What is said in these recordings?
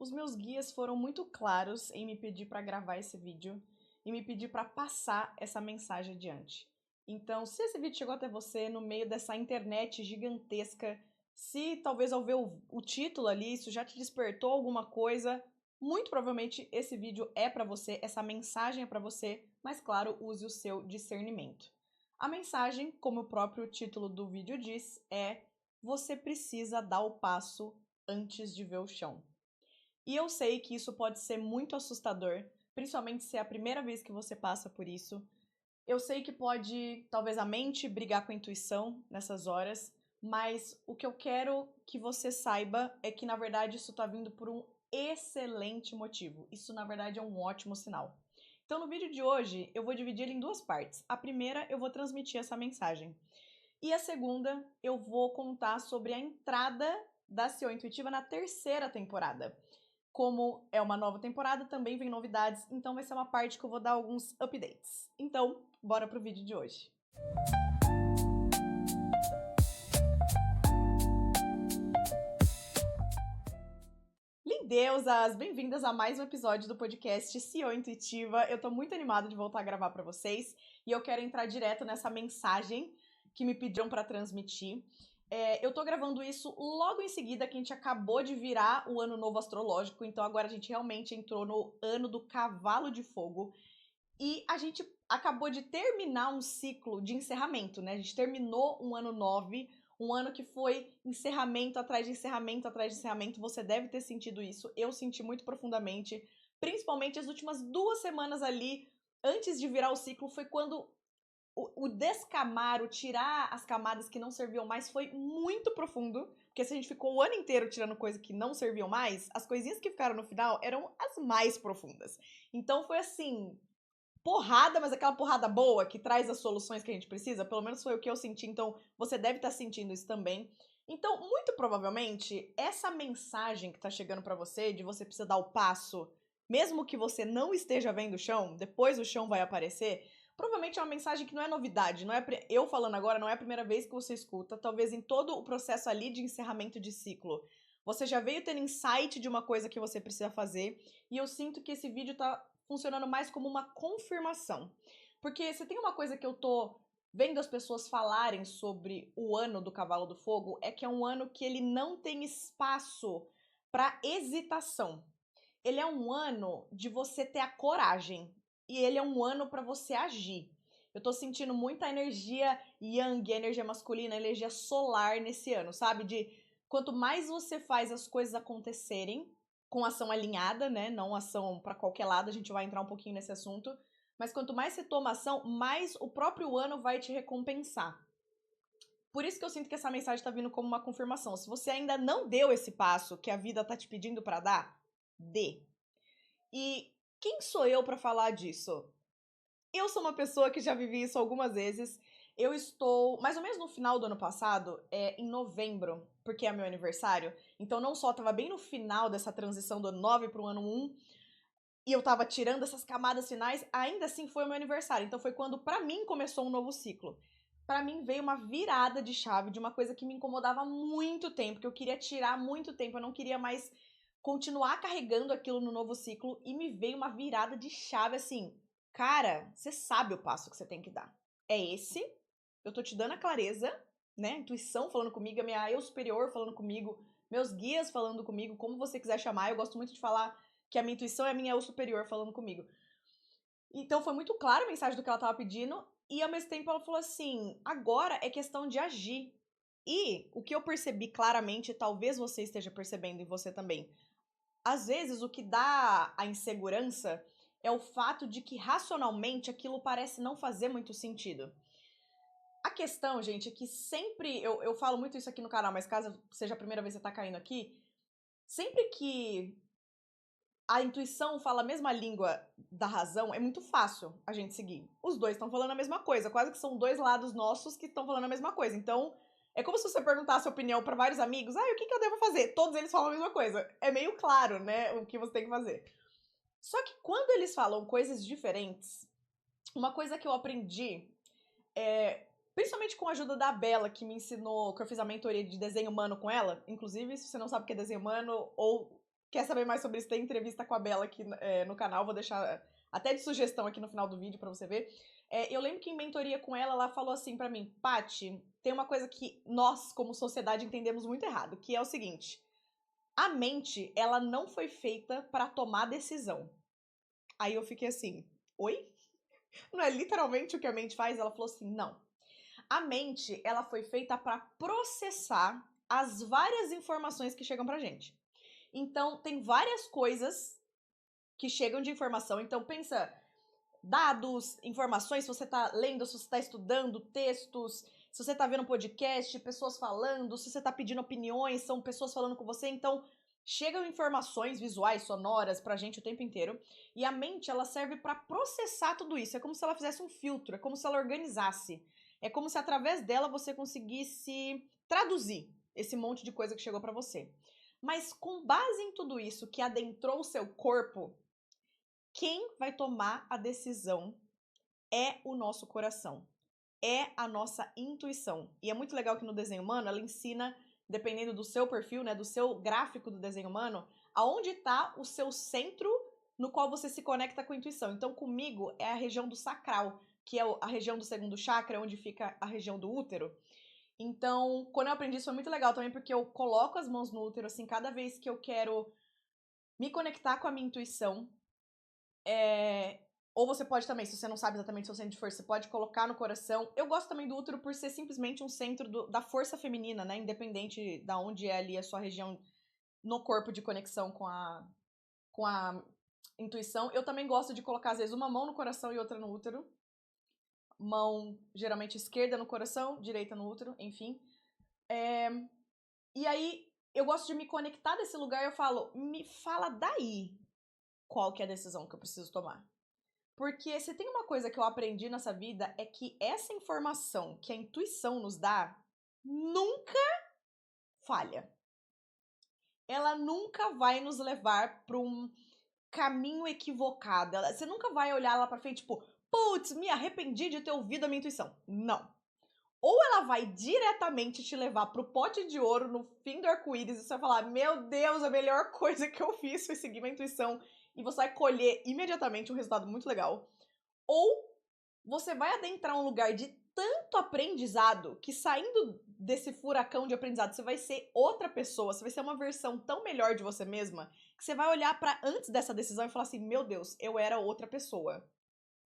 os meus guias foram muito claros em me pedir para gravar esse vídeo e me pedir para passar essa mensagem adiante. Então, se esse vídeo chegou até você no meio dessa internet gigantesca, se talvez ao ver o título ali, isso já te despertou alguma coisa, muito provavelmente esse vídeo é para você, essa mensagem é para você, mas claro, use o seu discernimento. A mensagem, como o próprio título do vídeo diz, é: você precisa dar o passo antes de ver o chão. E eu sei que isso pode ser muito assustador, principalmente se é a primeira vez que você passa por isso. Eu sei que pode, talvez, a mente brigar com a intuição nessas horas, mas o que eu quero que você saiba é que, na verdade, isso tá vindo por um excelente motivo. Isso, na verdade, é um ótimo sinal. Então, no vídeo de hoje, eu vou dividir ele em duas partes. A primeira, eu vou transmitir essa mensagem. E a segunda, eu vou contar sobre a entrada da CEO Intuitiva na terceira temporada. Como é uma nova temporada, também vem novidades, então vai ser uma parte que eu vou dar alguns updates. Então, bora pro vídeo de hoje. Lindeusas, bem-vindas a mais um episódio do podcast CEO Intuitiva. Eu tô muito animada de voltar a gravar pra vocês e eu quero entrar direto nessa mensagem que me pediram pra transmitir. Eu tô gravando isso logo em seguida que a gente acabou de virar o ano novo astrológico, então agora a gente realmente entrou no ano do cavalo de fogo e a gente acabou de terminar um ciclo de encerramento, né? A gente terminou um ano 9, um ano que foi encerramento atrás de encerramento atrás de encerramento. Você deve ter sentido isso, eu senti muito profundamente, principalmente as últimas 2 semanas ali, antes de virar o ciclo, foi quando o descamar, o tirar as camadas que não serviam mais foi muito profundo, porque se a gente ficou o ano inteiro tirando coisas que não serviam mais, as coisinhas que ficaram no final eram as mais profundas. Então foi assim, porrada, mas aquela porrada boa que traz as soluções que a gente precisa, pelo menos foi o que eu senti, então você deve estar sentindo isso também. Então, muito provavelmente, essa mensagem que tá chegando pra você, de você precisa dar o passo, mesmo que você não esteja vendo o chão, depois o chão vai aparecer, provavelmente é uma mensagem que não é novidade, não é eu falando agora, não é a primeira vez que você escuta, talvez em todo o processo ali de encerramento de ciclo. Você já veio tendo insight de uma coisa que você precisa fazer, e eu sinto que esse vídeo tá funcionando mais como uma confirmação. Porque se tem uma coisa que eu tô vendo as pessoas falarem sobre o ano do Cavalo do Fogo, é que é um ano que ele não tem espaço para hesitação. Ele é um ano de você ter a coragem. E ele é um ano para você agir. Eu tô sentindo muita energia yang, energia masculina, energia solar nesse ano, sabe? De quanto mais você faz as coisas acontecerem, com ação alinhada, né? Não ação para qualquer lado, a gente vai entrar um pouquinho nesse assunto. Mas quanto mais você toma ação, mais o próprio ano vai te recompensar. Por isso que eu sinto que essa mensagem tá vindo como uma confirmação. Se você ainda não deu esse passo que a vida tá te pedindo para dar, dê. E quem sou eu para falar disso? Eu sou uma pessoa que já vivi isso algumas vezes. Eu estou, mais ou menos no final do ano passado, em novembro, porque é meu aniversário. Então não só tava bem no final dessa transição do ano 9 pro ano 1, e eu tava tirando essas camadas finais, ainda assim foi o meu aniversário. Então foi quando pra mim começou um novo ciclo. Pra mim veio uma virada de chave de uma coisa que me incomodava há muito tempo, que eu queria tirar há muito tempo, eu não queria mais continuar carregando aquilo no novo ciclo, e me veio uma virada de chave assim: cara, você sabe o passo que você tem que dar. É esse, eu tô te dando a clareza, né? A intuição falando comigo, a minha eu superior falando comigo, meus guias falando comigo, como você quiser chamar. Eu gosto muito de falar que a minha intuição é a minha eu superior falando comigo. Então foi muito clara a mensagem do que ela tava pedindo, e ao mesmo tempo ela falou assim: agora é questão de agir. E o que eu percebi claramente, talvez você esteja percebendo e você também, às vezes o que dá a insegurança é o fato de que racionalmente aquilo parece não fazer muito sentido. A questão, gente, é que sempre, eu falo muito isso aqui no canal, mas caso seja a primeira vez que você tá caindo aqui, sempre que a intuição fala a mesma língua da razão, é muito fácil a gente seguir. Os dois estão falando a mesma coisa, quase que são dois lados nossos que estão falando a mesma coisa. Então, é como se você perguntasse a opinião para vários amigos: o que eu devo fazer? Todos eles falam a mesma coisa. É meio claro, né, o que você tem que fazer. Só que quando eles falam coisas diferentes, uma coisa que eu aprendi, principalmente com a ajuda da Bela, que me ensinou, que eu fiz a mentoria de desenho humano com ela. Inclusive, se você não sabe o que é desenho humano, ou quer saber mais sobre isso, tem entrevista com a Bela aqui no canal, vou deixar até de sugestão aqui no final do vídeo pra você ver. Eu lembro que em mentoria com ela falou assim pra mim, Paty, tem uma coisa que nós, como sociedade, entendemos muito errado, que é o seguinte, a mente, ela não foi feita pra tomar decisão. Aí eu fiquei assim, oi? Não é literalmente o que a mente faz? Ela falou assim, não. A mente, ela foi feita pra processar as várias informações que chegam pra gente. Então, tem várias coisas que chegam de informação. Então, pensa, dados, informações, se você tá lendo, se você tá estudando, textos, se você tá vendo podcast, pessoas falando, se você tá pedindo opiniões, são pessoas falando com você. Então, chegam informações visuais, sonoras pra gente o tempo inteiro. E a mente, ela serve pra processar tudo isso. É como se ela fizesse um filtro, é como se ela organizasse. É como se através dela você conseguisse traduzir esse monte de coisa que chegou pra você. Mas com base em tudo isso que adentrou o seu corpo, quem vai tomar a decisão é o nosso coração, é a nossa intuição. E é muito legal que no desenho humano ela ensina, dependendo do seu perfil, né, do seu gráfico do desenho humano, aonde está o seu centro no qual você se conecta com a intuição. Então comigo é a região do sacral, que é a região do segundo chakra, onde fica a região do útero. Então, quando eu aprendi isso foi muito legal também, porque eu coloco as mãos no útero, assim, cada vez que eu quero me conectar com a minha intuição. Ou você pode também, se você não sabe exatamente o seu centro de força, você pode colocar no coração. Eu gosto também do útero por ser simplesmente um centro da força feminina, né? Independente da onde é ali a sua região no corpo de conexão com a intuição. Eu também gosto de colocar, às vezes, uma mão no coração e outra no útero. Mão, geralmente, esquerda no coração, direita no útero, enfim. E aí, eu gosto de me conectar desse lugar e eu falo, me fala daí qual que é a decisão que eu preciso tomar. Porque se tem uma coisa que eu aprendi nessa vida é que essa informação que a intuição nos dá nunca falha. Ela nunca vai nos levar para um caminho equivocado. Você nunca vai olhar lá pra frente, tipo, putz, me arrependi de ter ouvido a minha intuição. Não. Ou ela vai diretamente te levar pro pote de ouro no fim do arco-íris e você vai falar, meu Deus, a melhor coisa que eu fiz foi seguir minha intuição. E você vai colher imediatamente um resultado muito legal. Ou você vai adentrar um lugar de tanto aprendizado que saindo desse furacão de aprendizado você vai ser outra pessoa, você vai ser uma versão tão melhor de você mesma que você vai olhar pra antes dessa decisão e falar assim, meu Deus, eu era outra pessoa.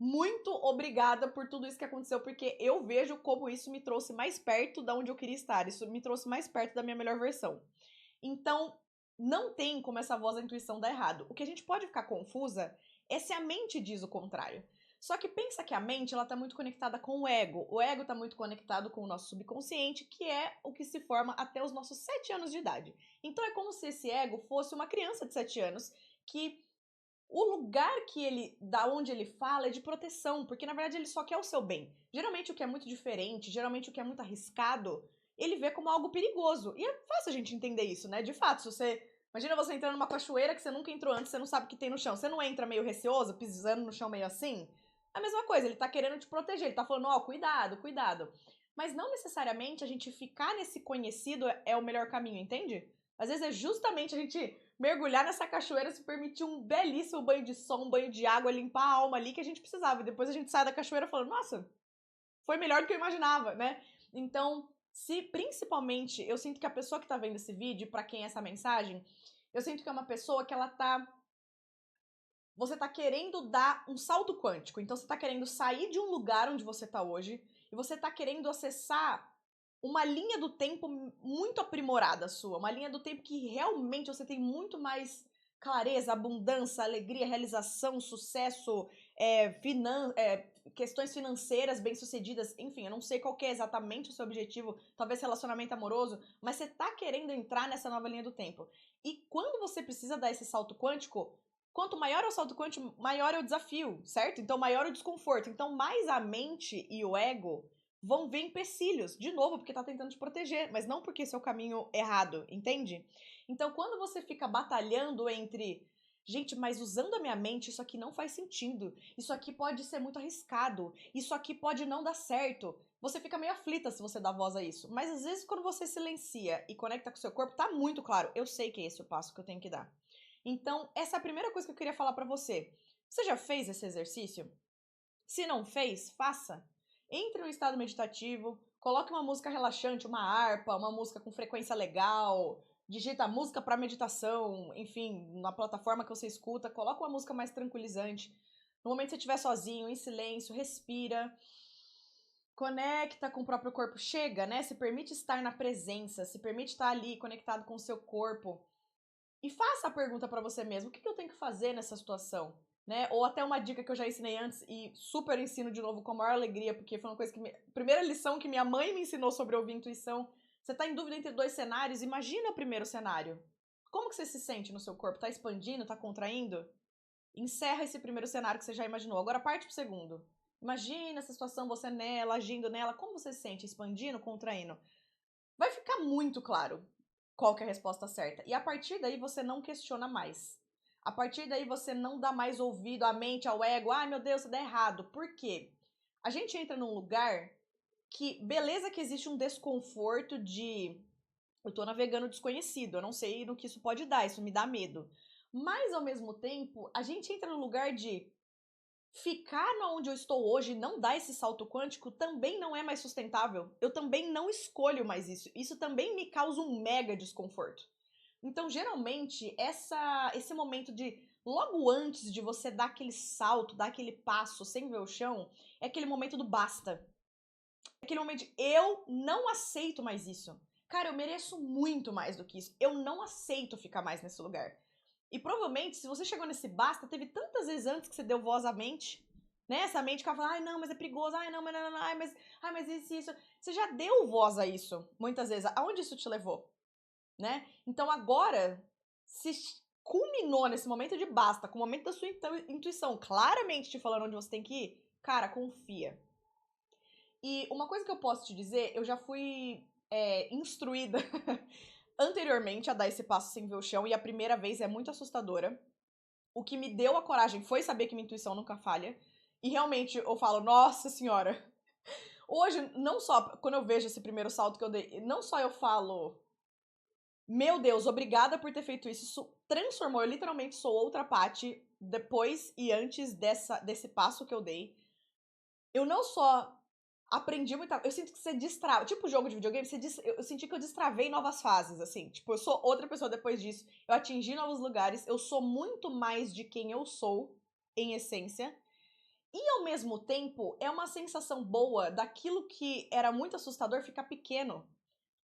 Muito obrigada por tudo isso que aconteceu, porque eu vejo como isso me trouxe mais perto da onde eu queria estar, isso me trouxe mais perto da minha melhor versão. Então, não tem como essa voz da intuição dar errado. O que a gente pode ficar confusa é se a mente diz o contrário. Só que pensa que a mente, ela tá muito conectada com o ego. O ego tá muito conectado com o nosso subconsciente, que é o que se forma até os nossos 7 anos de idade. Então é como se esse ego fosse uma criança de 7 anos que o lugar da onde ele fala é de proteção, porque na verdade ele só quer o seu bem. Geralmente o que é muito diferente, geralmente o que é muito arriscado, ele vê como algo perigoso. E é fácil a gente entender isso, né? De fato, se você... Imagina você entrando numa cachoeira que você nunca entrou antes, você não sabe o que tem no chão. Você não entra meio receoso, pisando no chão meio assim? É a mesma coisa, ele tá querendo te proteger, ele tá falando, ó, cuidado, cuidado. Mas não necessariamente a gente ficar nesse conhecido é o melhor caminho, entende? Às vezes é justamente a gente mergulhar nessa cachoeira, se permitir um belíssimo banho de sol, um banho de água, limpar a alma ali que a gente precisava. E depois a gente sai da cachoeira falando, nossa, foi melhor do que eu imaginava, né? Então, se principalmente, eu sinto que a pessoa que tá vendo esse vídeo, pra quem é essa mensagem, eu sinto que é uma pessoa que ela tá... Você tá querendo dar um salto quântico. Então, você tá querendo sair de um lugar onde você tá hoje e você tá querendo acessar uma linha do tempo muito aprimorada sua, uma linha do tempo que realmente você tem muito mais clareza, abundância, alegria, realização, sucesso, questões financeiras bem-sucedidas, enfim, eu não sei qual que é exatamente o seu objetivo, talvez relacionamento amoroso, mas você tá querendo entrar nessa nova linha do tempo. E quando você precisa dar esse salto quântico, quanto maior é o salto quântico, maior é o desafio, certo? Então maior é o desconforto. Então mais a mente e o ego vão ver empecilhos, de novo, porque tá tentando te proteger, mas não porque esse é o caminho errado, entende? Então, quando você fica batalhando entre, gente, mas usando a minha mente, isso aqui não faz sentido, isso aqui pode ser muito arriscado, isso aqui pode não dar certo, você fica meio aflita se você dá voz a isso. Mas às vezes, quando você silencia e conecta com o seu corpo, tá muito claro, eu sei que é esse o passo que eu tenho que dar. Então, essa é a primeira coisa que eu queria falar pra você. Você já fez esse exercício? Se não fez, faça. Entre no estado meditativo, coloque uma música relaxante, uma harpa, uma música com frequência legal, digita música para meditação, enfim, na plataforma que você escuta, coloca uma música mais tranquilizante. No momento que você estiver sozinho, em silêncio, respira. Conecta com o próprio corpo, chega, né? Se permite estar na presença, se permite estar ali conectado com o seu corpo. E faça a pergunta pra você mesmo, o que eu tenho que fazer nessa situação? Né? Ou até uma dica que eu já ensinei antes e super ensino de novo com a maior alegria, porque foi uma coisa que... Primeira lição que minha mãe me ensinou sobre ouvir intuição. Você tá em dúvida entre dois cenários, imagina o primeiro cenário. Como que você se sente no seu corpo? Tá expandindo? Tá contraindo? Encerra esse primeiro cenário que você já imaginou. Agora parte pro segundo. Imagina essa situação, você nela, agindo nela. Como você se sente? Expandindo, contraindo? Vai ficar muito claro qual que é a resposta certa. E a partir daí você não questiona mais. A partir daí você não dá mais ouvido à mente, ao ego. Ai, meu Deus, isso dá errado. Por quê? A gente entra num lugar que, beleza que existe um desconforto de... Eu tô navegando desconhecido, eu não sei no que isso pode dar, isso me dá medo. Mas, ao mesmo tempo, a gente entra no lugar de ficar onde eu estou hoje e não dar esse salto quântico também não é mais sustentável. Eu também não escolho mais isso. Isso também me causa um mega desconforto. Então, geralmente, esse momento de logo antes de você dar aquele salto, dar aquele passo sem ver o chão, é aquele momento do basta. É aquele momento de eu não aceito mais isso. Cara, eu mereço muito mais do que isso. Eu não aceito ficar mais nesse lugar. E provavelmente, se você chegou nesse basta, teve tantas vezes antes que você deu voz à mente, né? Essa mente ficava falando, ai não, mas é perigoso, ai não, mas isso. Você já deu voz a isso, muitas vezes. Aonde isso te levou? Né? Então agora, se culminou nesse momento de basta, com o momento da sua intuição claramente te falando onde você tem que ir, cara, confia. E uma coisa que eu posso te dizer, eu já fui instruída anteriormente a dar esse passo sem ver o chão, e a primeira vez é muito assustadora. O que me deu a coragem foi saber que minha intuição nunca falha. E realmente eu falo, nossa senhora. Hoje, não só quando eu vejo esse primeiro salto que eu dei, não só eu falo, meu Deus, obrigada por ter feito isso. Isso transformou, eu literalmente sou outra Paty depois e antes desse passo que eu dei. Eu não só aprendi muita... Eu sinto que você destrava... Tipo jogo de videogame, eu senti que eu destravei novas fases, assim. Tipo, eu sou outra pessoa depois disso. Eu atingi novos lugares. Eu sou muito mais de quem eu sou, em essência. E, ao mesmo tempo, é uma sensação boa daquilo que era muito assustador ficar pequeno.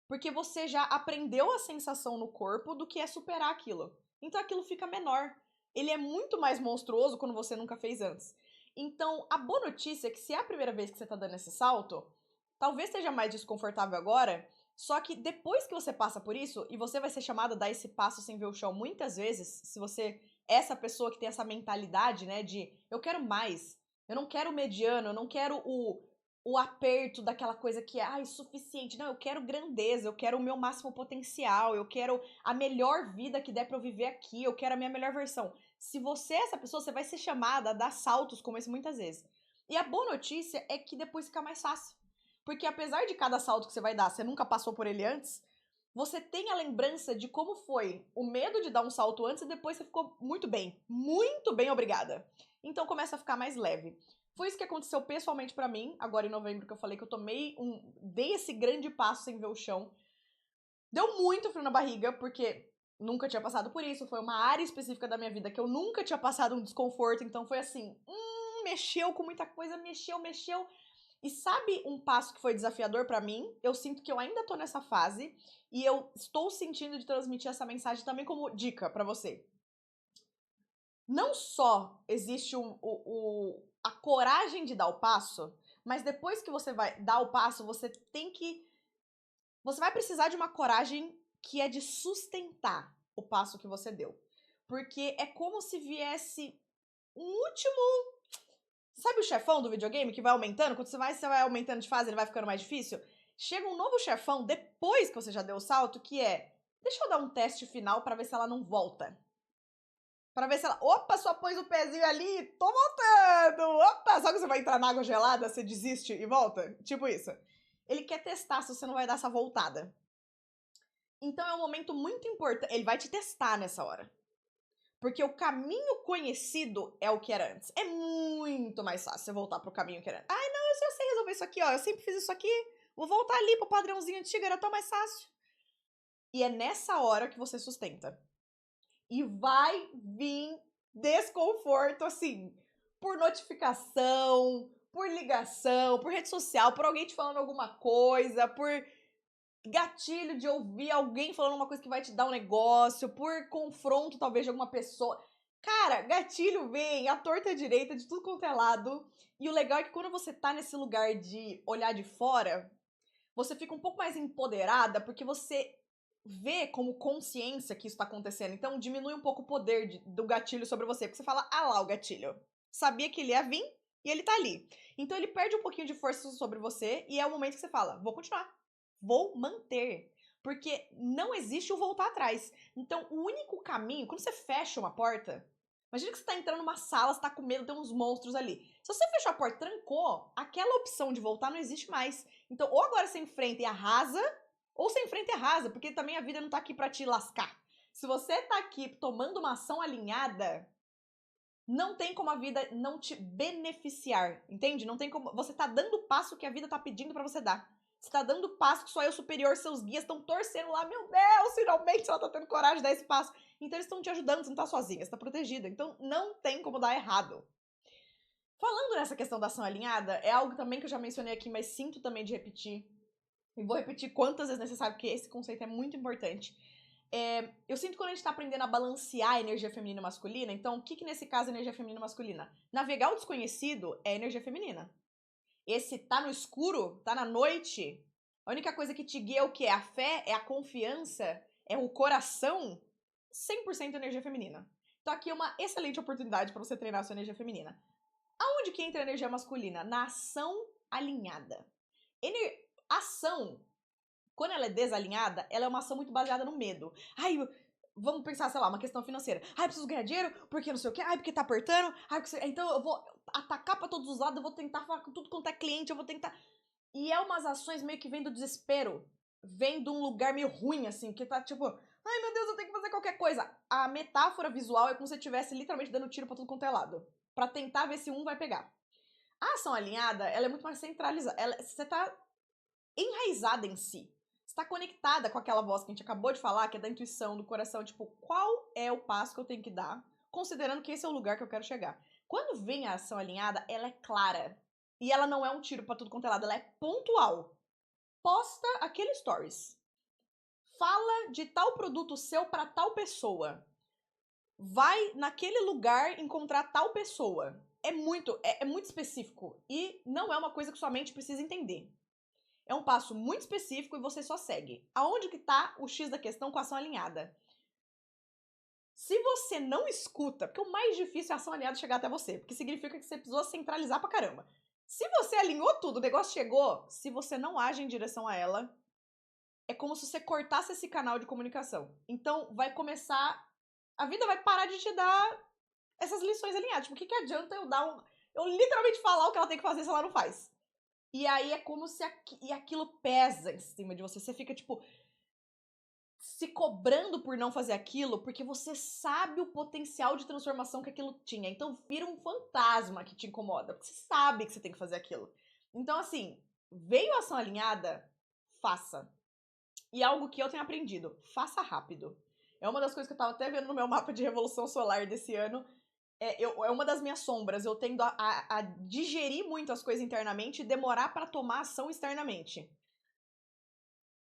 Porque você já aprendeu a sensação no corpo do que é superar aquilo. Então, aquilo fica menor. Ele é muito mais monstruoso quando você nunca fez antes. Então, a boa notícia é que se é a primeira vez que você tá dando esse salto, talvez seja mais desconfortável agora, só que depois que você passa por isso, e você vai ser chamado a dar esse passo sem ver o chão muitas vezes, se você é essa pessoa que tem essa mentalidade, né, de eu quero mais, eu não quero o mediano, eu não quero o aperto daquela coisa que é suficiente. Não, eu quero grandeza, eu quero o meu máximo potencial, eu quero a melhor vida que der pra eu viver aqui, eu quero a minha melhor versão. Se você é essa pessoa, você vai ser chamada a dar saltos como esse muitas vezes. E a boa notícia é que depois fica mais fácil. Porque apesar de cada salto que você vai dar, você nunca passou por ele antes, você tem a lembrança de como foi o medo de dar um salto antes e depois você ficou muito bem, obrigada. Então começa a ficar mais leve. Foi isso que aconteceu pessoalmente pra mim, agora em novembro, que eu falei que eu dei esse grande passo sem ver o chão. Deu muito frio na barriga, porque nunca tinha passado por isso, foi uma área específica da minha vida que eu nunca tinha passado um desconforto, então foi assim, mexeu com muita coisa, mexeu. E sabe um passo que foi desafiador pra mim? Eu sinto que eu ainda tô nessa fase e eu estou sentindo de transmitir essa mensagem também como dica pra você. Não só existe a coragem de dar o passo, mas depois que você vai dar o passo, você vai precisar de uma coragem que é de sustentar o passo que você deu. Porque é como se viesse um último... Sabe o chefão do videogame que vai aumentando? Quando você vai aumentando de fase, ele vai ficando mais difícil? Chega um novo chefão depois que você já deu o salto, que é... Deixa eu dar um teste final pra ver se ela não volta. Pra ver se ela... Opa, só pôs o pezinho ali, tô voltando! Opa, sabe que você vai entrar na água gelada, você desiste e volta? Tipo isso. Ele quer testar se você não vai dar essa voltada. Então é um momento muito importante. Ele vai te testar nessa hora. Porque o caminho conhecido é o que era antes. É muito mais fácil você voltar pro caminho que era antes. Ai, não, eu já sei resolver isso aqui, ó. Eu sempre fiz isso aqui. Vou voltar ali pro padrãozinho antigo, era tão mais fácil. E é nessa hora que você sustenta. E vai vir desconforto, assim, por notificação, por ligação, por rede social, por alguém te falando alguma coisa, por gatilho de ouvir alguém falando uma coisa que vai te dar um negócio, por confronto, talvez, de alguma pessoa. Cara, gatilho vem à torta à direita, de tudo quanto é lado. E o legal é que quando você tá nesse lugar de olhar de fora, você fica um pouco mais empoderada, porque você vê como consciência que isso tá acontecendo. Então diminui um pouco o poder do gatilho sobre você. Porque você fala, ah lá o gatilho. Sabia que ele ia vir e ele tá ali. Então ele perde um pouquinho de força sobre você e é o momento que você fala, vou continuar. Vou manter. Porque não existe o voltar atrás. Então o único caminho, quando você fecha uma porta, imagina que você tá entrando numa sala, você tá com medo, tem uns monstros ali. Se você fechou a porta, trancou, aquela opção de voltar não existe mais. Então, ou agora você enfrenta e arrasa, ou você enfrenta e arrasa, porque também a vida não tá aqui pra te lascar. Se você tá aqui tomando uma ação alinhada, não tem como a vida não te beneficiar, entende? Não tem como. Você tá dando o passo que a vida tá pedindo pra você dar. Você tá dando o passo que só eu superior, seus guias estão torcendo lá. Meu Deus, finalmente ela tá tendo coragem de dar esse passo. Então eles estão te ajudando, você não tá sozinha, você tá protegida. Então não tem como dar errado. Falando nessa questão da ação alinhada, é algo também que eu já mencionei aqui, mas sinto também de repetir. E vou repetir quantas vezes necessário, porque esse conceito é muito importante. Eu sinto que quando a gente tá aprendendo a balancear a energia feminina e masculina, então o que nesse caso é energia feminina e masculina? Navegar o desconhecido é energia feminina. Esse tá no escuro, tá na noite, a única coisa que te guia é o quê? É a fé, é a confiança, é o coração, 100% energia feminina. Então aqui é uma excelente oportunidade para você treinar a sua energia feminina. Aonde que entra a energia masculina? Na ação alinhada. Ação, quando ela é desalinhada, ela é uma ação muito baseada no medo. Ai, vamos pensar, sei lá, uma questão financeira. Ai, eu preciso ganhar dinheiro, porque não sei o quê. Ai, porque tá apertando. Ai, porque... Então eu vou atacar pra todos os lados, eu vou tentar falar com tudo quanto é cliente, eu vou tentar... E é umas ações meio que vêm do desespero. Vem de um lugar meio ruim, assim, que tá tipo... Ai, meu Deus, eu tenho que fazer qualquer coisa. A metáfora visual é como se você estivesse literalmente dando tiro pra tudo quanto é lado. Pra tentar ver se um vai pegar. A ação alinhada, ela é muito mais centralizada. Você tá enraizada em si. Você tá conectada com aquela voz que a gente acabou de falar, que é da intuição, do coração. Tipo, qual é o passo que eu tenho que dar, considerando que esse é o lugar que eu quero chegar. Quando vem a ação alinhada, ela é clara. E ela não é um tiro pra tudo quanto é lado, ela é pontual. Posta aquele stories. Fala de tal produto seu pra tal pessoa. Vai naquele lugar encontrar tal pessoa. É muito específico. E não é uma coisa que sua mente precisa entender. É um passo muito específico e você só segue. Aonde que tá o X da questão com a ação alinhada? Se você não escuta, porque o mais difícil é a ação alinhada chegar até você, porque significa que você precisou centralizar pra caramba. Se você alinhou tudo, o negócio chegou, se você não age em direção a ela, é como se você cortasse esse canal de comunicação. Então vai começar... A vida vai parar de te dar essas lições alinhadas. Tipo, o que adianta eu literalmente falar o que ela tem que fazer se ela não faz? E aí é como se aquilo pesa em cima de você. Você fica, tipo, se cobrando por não fazer aquilo, porque você sabe o potencial de transformação que aquilo tinha. Então vira um fantasma que te incomoda, porque você sabe que você tem que fazer aquilo. Então, assim, veio a ação alinhada, faça. E algo que eu tenho aprendido, faça rápido. É uma das coisas que eu tava até vendo no meu mapa de revolução solar desse ano. É uma das minhas sombras. Eu tendo a digerir muito as coisas internamente e demorar pra tomar ação externamente.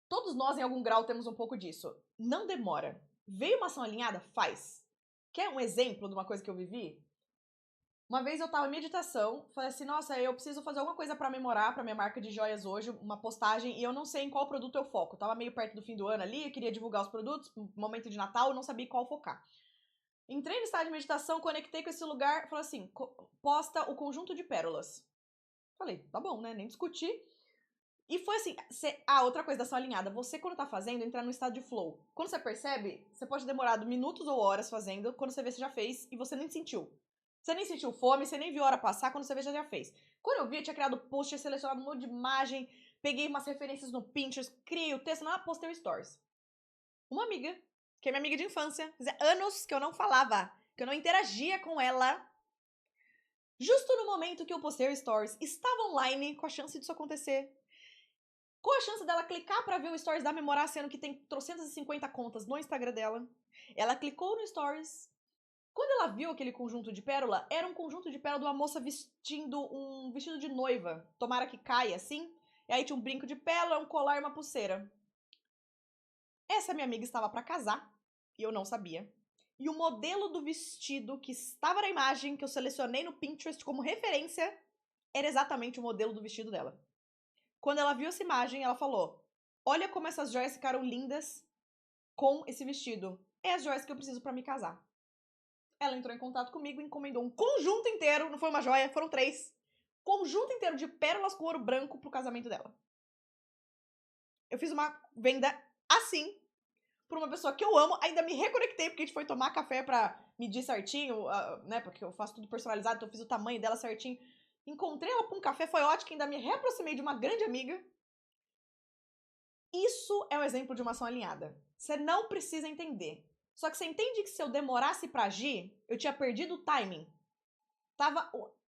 Todos nós, em algum grau, temos um pouco disso. Não demora. Veio uma ação alinhada? Faz. Quer um exemplo de uma coisa que eu vivi? Uma vez eu tava em meditação, falei assim, nossa, eu preciso fazer alguma coisa pra memorar pra minha marca de joias hoje, uma postagem, e eu não sei em qual produto eu foco. Eu tava meio perto do fim do ano ali, eu queria divulgar os produtos, momento de Natal, eu não sabia qual focar. Entrei no estado de meditação, conectei com esse lugar, falei assim, posta o conjunto de pérolas. Falei, tá bom, né, nem discuti. E foi assim, outra coisa da ação alinhada, você quando tá fazendo, entrar no estado de flow. Quando você percebe, você pode demorar minutos ou horas fazendo, quando você vê, você já fez e você nem sentiu. Você nem sentiu fome, você nem viu a hora passar, quando você vê, você já fez. Quando eu vi, eu tinha criado post, tinha selecionado um monte de imagem, peguei umas referências no Pinterest, criei o texto, postei o stories. Uma amiga, que é minha amiga de infância, fazia anos que eu não falava, que eu não interagia com ela, justo no momento que eu postei o Stories, estava online com a chance disso acontecer. Com a chance dela clicar pra ver o Stories da Memorá, sendo que tem 350 contas no Instagram dela. Ela clicou no Stories. Quando ela viu aquele conjunto de pérola, era um conjunto de pérola de uma moça vestindo um vestido de noiva. Tomara que caia, assim. E aí tinha um brinco de pérola, um colar e uma pulseira. Essa minha amiga estava pra casar, e eu não sabia. E o modelo do vestido que estava na imagem, que eu selecionei no Pinterest como referência, era exatamente o modelo do vestido dela. Quando ela viu essa imagem, ela falou: olha como essas joias ficaram lindas com esse vestido. É as joias que eu preciso pra me casar. Ela entrou em contato comigo e encomendou um conjunto inteiro, não foi uma joia, foram 3. Conjunto inteiro de pérolas com ouro branco pro casamento dela. Eu fiz uma venda assim, por uma pessoa que eu amo, ainda me reconectei porque a gente foi tomar café pra medir certinho, né, porque eu faço tudo personalizado, então eu fiz o tamanho dela certinho. Encontrei ela pra um café, foi ótimo, ainda me reaproximei de uma grande amiga. Isso é um exemplo de uma ação alinhada. Você não precisa entender. Só que você entende que se eu demorasse pra agir, eu tinha perdido o timing.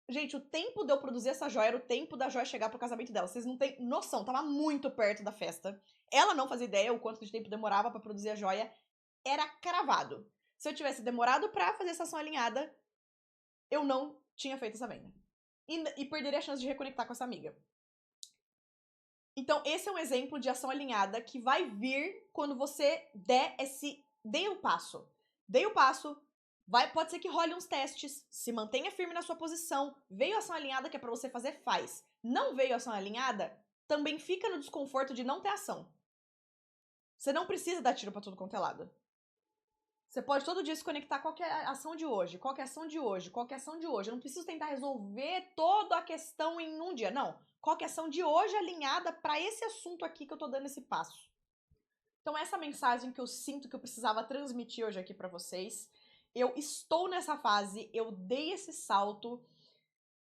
Gente, o tempo de eu produzir essa joia era o tempo da joia chegar pro casamento dela. Vocês não têm noção, tava muito perto da festa. Ela não fazia ideia o quanto de tempo demorava pra produzir a joia. Era cravado. Se eu tivesse demorado pra fazer essa ação alinhada, eu não tinha feito essa venda. E perderia a chance de reconectar com essa amiga. Então, esse é um exemplo de ação alinhada que vai vir quando você dê o passo. Dê o passo, pode ser que role uns testes, se mantenha firme na sua posição. Veio ação alinhada que é pra você fazer, faz. Não veio ação alinhada, também fica no desconforto de não ter ação. Você não precisa dar tiro pra tudo quanto é lado. Você pode todo dia se conectar qual que é a ação de hoje, qual que é a ação de hoje, qual que é a ação de hoje. Eu não preciso tentar resolver toda a questão em um dia, não. Qual que é a ação de hoje alinhada para esse assunto aqui que eu tô dando esse passo. Então essa mensagem que eu sinto que eu precisava transmitir hoje aqui para vocês. Eu estou nessa fase, eu dei esse salto,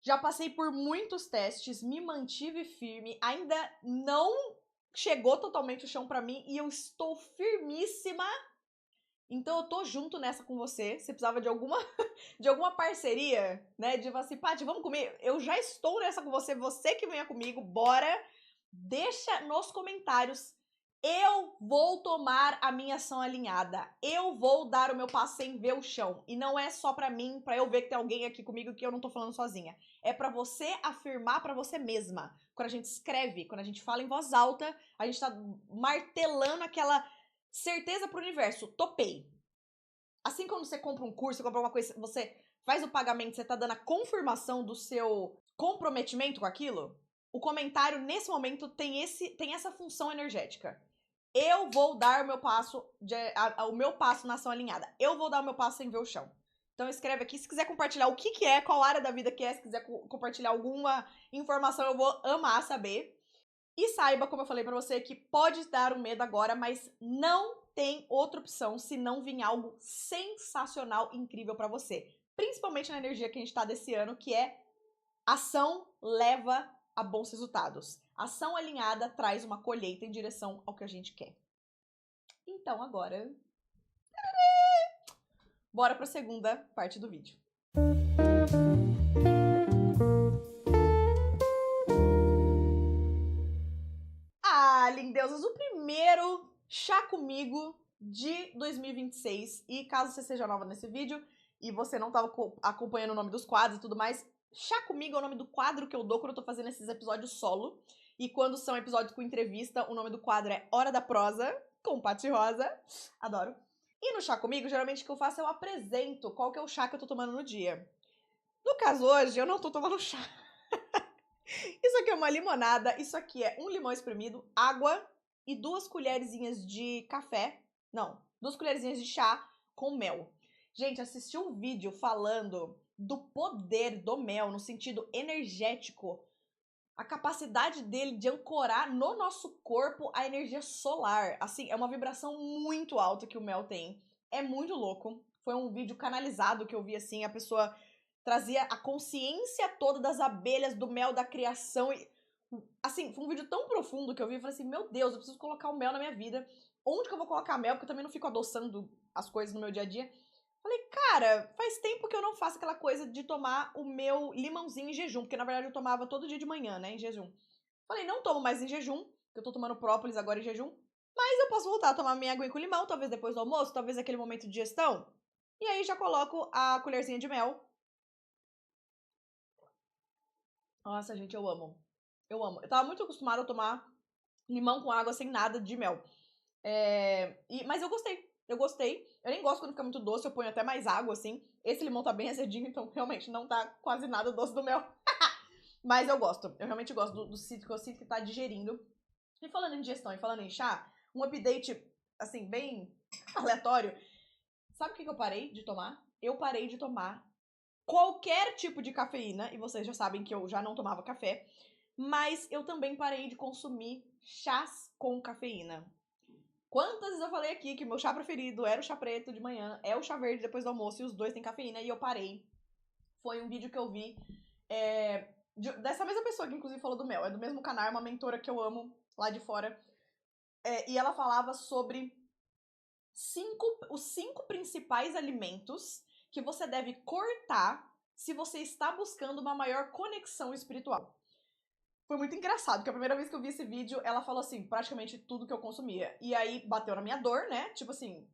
já passei por muitos testes, me mantive firme, ainda não chegou totalmente o chão para mim e eu estou firmíssima. Então eu tô junto nessa com você. Você precisava de alguma parceria, né? De assim, Paty, vamos comigo? Eu já estou nessa com você. Você que venha comigo, bora. Deixa nos comentários. Eu vou tomar a minha ação alinhada. Eu vou dar o meu passo sem ver o chão. E não é só pra mim, pra eu ver que tem alguém aqui comigo que eu não tô falando sozinha. É pra você afirmar pra você mesma. Quando a gente escreve, quando a gente fala em voz alta, a gente tá martelando aquela certeza pro universo, topei. Assim como você compra um curso, você compra alguma coisa, você faz o pagamento, você tá dando a confirmação do seu comprometimento com aquilo, o comentário nesse momento tem essa função energética. Eu vou dar o meu passo, o meu passo na ação alinhada. Eu vou dar o meu passo sem ver o chão. Então escreve aqui, se quiser compartilhar o que é, qual área da vida que é, se quiser compartilhar alguma informação, eu vou amar saber. E saiba, como eu falei pra você, que pode dar um medo agora, mas não tem outra opção se não vir algo sensacional, incrível pra você. Principalmente na energia que a gente tá desse ano, que é ação leva a bons resultados. Ação alinhada traz uma colheita em direção ao que a gente quer. Então agora, bora pra segunda parte do vídeo. Lindeusas, o primeiro chá comigo de 2026. E caso você seja nova nesse vídeo e você não estava acompanhando o nome dos quadros e tudo mais, chá comigo é o nome do quadro que eu dou quando eu tô fazendo esses episódios solo. E quando são episódios com entrevista, o nome do quadro é Hora da Prosa, com Paty Rosa. Adoro. E no chá comigo, geralmente o que eu faço é eu apresento qual que é o chá que eu tô tomando no dia. No caso hoje, eu não tô tomando chá. Isso aqui é uma limonada, isso aqui é um limão espremido, água e 2 colherzinhas de café. Não, 2 colherzinhas de chá com mel. Gente, assisti um vídeo falando do poder do mel no sentido energético. A capacidade dele de ancorar no nosso corpo a energia solar. Assim, é uma vibração muito alta que o mel tem. É muito louco. Foi um vídeo canalizado que eu vi assim, a pessoa trazia a consciência toda das abelhas, do mel, da criação. E, assim, foi um vídeo tão profundo que eu vi e falei assim, meu Deus, eu preciso colocar o mel na minha vida. Onde que eu vou colocar mel? Porque eu também não fico adoçando as coisas no meu dia a dia. Falei, cara, faz tempo que eu não faço aquela coisa de tomar o meu limãozinho em jejum, porque na verdade eu tomava todo dia de manhã, né, em jejum. Falei, não tomo mais em jejum, porque eu tô tomando própolis agora em jejum, mas eu posso voltar a tomar minha aguinha com limão, talvez depois do almoço, talvez aquele momento de digestão. E aí já coloco a colherzinha de mel. Nossa, gente, eu amo. Eu amo. Eu tava muito acostumada a tomar limão com água sem nada de mel. Mas eu gostei. Eu gostei. Eu nem gosto quando fica muito doce, eu ponho até mais água, assim. Esse limão tá bem azedinho, então realmente não tá quase nada doce do mel. Mas eu gosto. Eu realmente gosto do cítrico, eu sinto que tá digerindo. E falando em digestão e falando em chá, um update, assim, bem aleatório. Sabe o que eu parei de tomar? Eu parei de tomar qualquer tipo de cafeína, e vocês já sabem que eu já não tomava café, mas eu também parei de consumir chás com cafeína. Quantas vezes eu falei aqui que meu chá preferido era o chá preto de manhã, é o chá verde depois do almoço, e os dois têm cafeína, e eu parei. Foi um vídeo que eu vi dessa mesma pessoa que inclusive falou do mel, é do mesmo canal, é uma mentora que eu amo lá de fora, e ela falava sobre os 5 principais alimentos que você deve cortar se você está buscando uma maior conexão espiritual. Foi muito engraçado, porque a primeira vez que eu vi esse vídeo, ela falou assim, praticamente tudo que eu consumia. E aí bateu na minha dor, né? Tipo assim,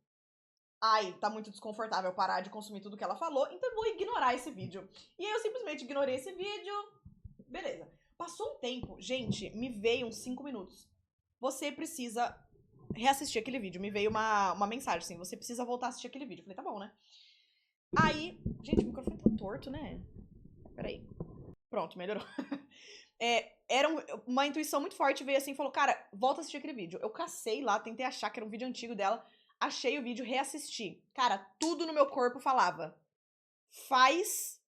ai, tá muito desconfortável parar de consumir tudo que ela falou, então eu vou ignorar esse vídeo. E aí eu simplesmente ignorei esse vídeo. Beleza. Passou um tempo, gente, me veio uns 5 minutos. Você precisa reassistir aquele vídeo. Me veio uma mensagem assim, você precisa voltar a assistir aquele vídeo. Eu falei, tá bom, né? Aí, gente, o microfone tá torto, né? Peraí. Pronto, melhorou. Era uma intuição muito forte, veio assim e falou, cara, volta a assistir aquele vídeo. Eu cacei lá, tentei achar que era um vídeo antigo dela, achei o vídeo, reassisti. Cara, tudo no meu corpo falava, faz